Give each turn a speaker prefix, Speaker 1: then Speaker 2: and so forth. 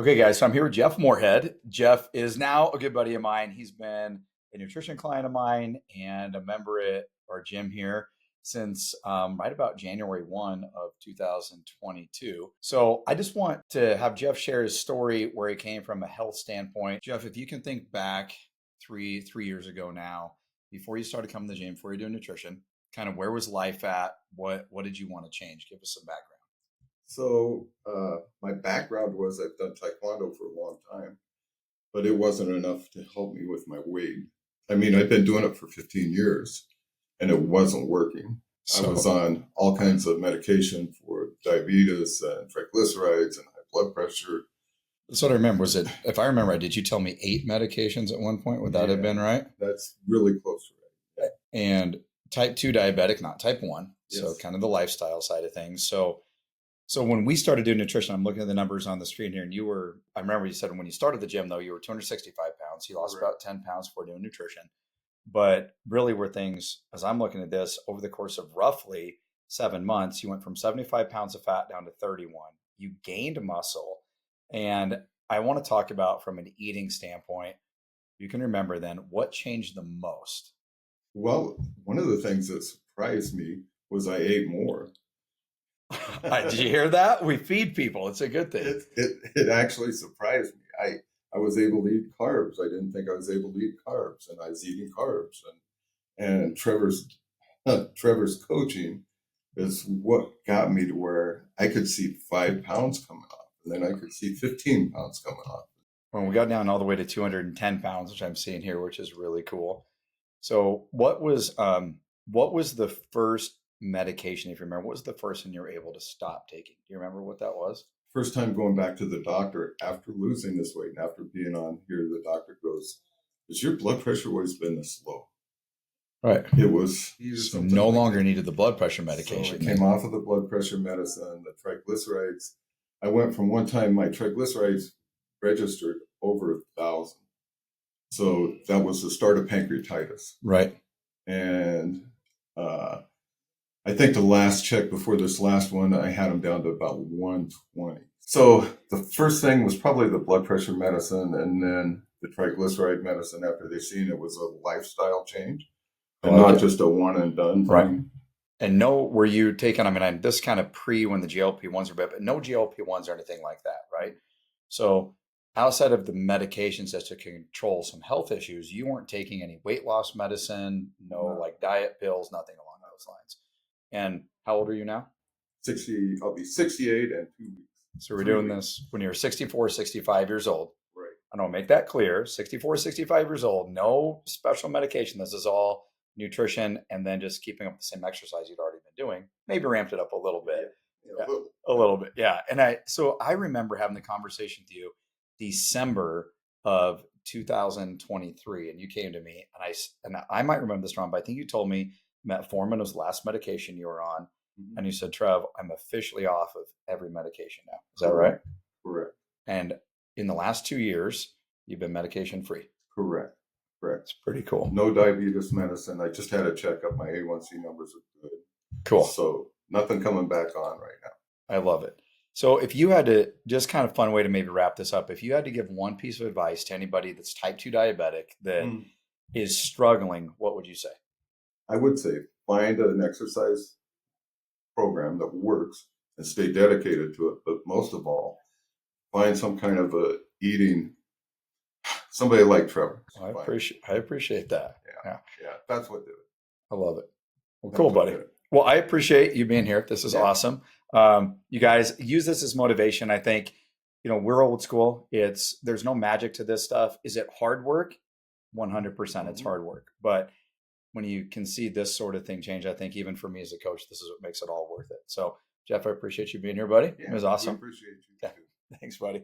Speaker 1: Okay, guys, so I'm here with Jeff Moorhead. Jeff is now a good buddy of mine. He's been a nutrition client of mine and a member at our gym here since right about January 1 of 2022. So I just want to have Jeff share his story where he came from a health standpoint. Jeff, if you can think back three years ago now, before you started coming to the gym, before you doing nutrition, kind of where was life at? What did you want to change? Give us some background.
Speaker 2: My background was I've done taekwondo for a long time, but it wasn't enough to help me with my weight. I mean, I've been doing it for 15 years and it wasn't working. I was on all kinds of medication for diabetes and triglycerides and high blood pressure.
Speaker 1: That's what I remember. Was it, if I remember right, did you tell me 8 medications at one point? Would that have been right?
Speaker 2: That's really close to right.
Speaker 1: And type 2 diabetic, not type 1.
Speaker 2: Yes.
Speaker 1: So kind of the lifestyle side of things. So when we started doing nutrition, I'm looking at the numbers on the screen here, and I remember you said when you started the gym, though, you were 265 pounds. You lost about 10 pounds for doing nutrition. But really were things, as I'm looking at this, over the course of roughly 7 months, you went from 75 pounds of fat down to 31. You gained muscle. And I want to talk about from an eating standpoint, you can remember then, what changed the most?
Speaker 2: Well, one of the things that surprised me was I ate more.
Speaker 1: Did you hear that? We feed people. It's a good thing.
Speaker 2: It actually surprised me. I was able to eat carbs. I didn't think I was able to eat carbs, and I was eating carbs. And Trevor's coaching is what got me to where I could see 5 pounds coming off, and then I could see 15 pounds coming off.
Speaker 1: When we got down all the way to 210 pounds, which I'm seeing here, which is really cool. So what was the first medication, if you remember? What was the first one you were able to stop taking? Do you remember what that was?
Speaker 2: First time going back to the doctor after losing this weight and after being on here, the doctor goes, "Has your blood pressure always been this low?"
Speaker 1: Right.
Speaker 2: It was
Speaker 1: so no longer needed the blood pressure medication.
Speaker 2: So I came off of the blood pressure medicine, the triglycerides. I went from one time my triglycerides registered over 1,000. So that was the start of pancreatitis.
Speaker 1: Right.
Speaker 2: And I think the last check before this last one, I had them down to about 120. So the first thing was probably the blood pressure medicine, and then the triglyceride medicine after they seen it was a lifestyle change and not just a one and done thing.
Speaker 1: Right. And were you taking, this kind of when the GLP-1s were, but no GLP-1s or anything like that, right? So outside of the medications just to control some health issues, you weren't taking any weight loss medicine, no like diet pills, nothing along those lines. And how old are you now?
Speaker 2: 60. I'll be 68 in 2 weeks.
Speaker 1: So we're doing this when you're 64, 65 years old.
Speaker 2: Right.
Speaker 1: I don't make that clear. 64, 65 years old, no special medication. This is all nutrition and then just keeping up the same exercise you'd already been doing. Maybe ramped it up a little bit. A little bit. Yeah. And I remember having the conversation with you December of 2023, and you came to me and I might remember this wrong, but I think you told me metformin was the last medication you were on. Mm-hmm. And you said, "Trev, I'm officially off of every medication now." Is that right?
Speaker 2: Correct.
Speaker 1: And in the last 2 years, you've been medication free.
Speaker 2: Correct.
Speaker 1: It's pretty cool.
Speaker 2: No diabetes medicine. I just had a checkup. My A1C numbers are good.
Speaker 1: Cool.
Speaker 2: So nothing coming back on right now.
Speaker 1: I love it. So if you had to, just kind of fun way to maybe wrap this up, if you had to give one piece of advice to anybody that's type 2 diabetic that is struggling, what would you say?
Speaker 2: I would say find an exercise program that works and stay dedicated to it. But most of all, find some kind of a eating, somebody like Trevor.
Speaker 1: I appreciate that.
Speaker 2: Yeah. That's what did it.
Speaker 1: I love it. Well, cool, buddy. Well, I appreciate you being here. This is awesome. You guys use this as motivation. I think, we're old school. There's no magic to this stuff. Is it hard work? 100%. It's hard work. But when you can see this sort of thing change, I think even for me as a coach, this is what makes it all worth it. So, Jeff, I appreciate you being here, buddy. It was awesome.
Speaker 2: I appreciate you.
Speaker 1: Yeah. Thanks, buddy.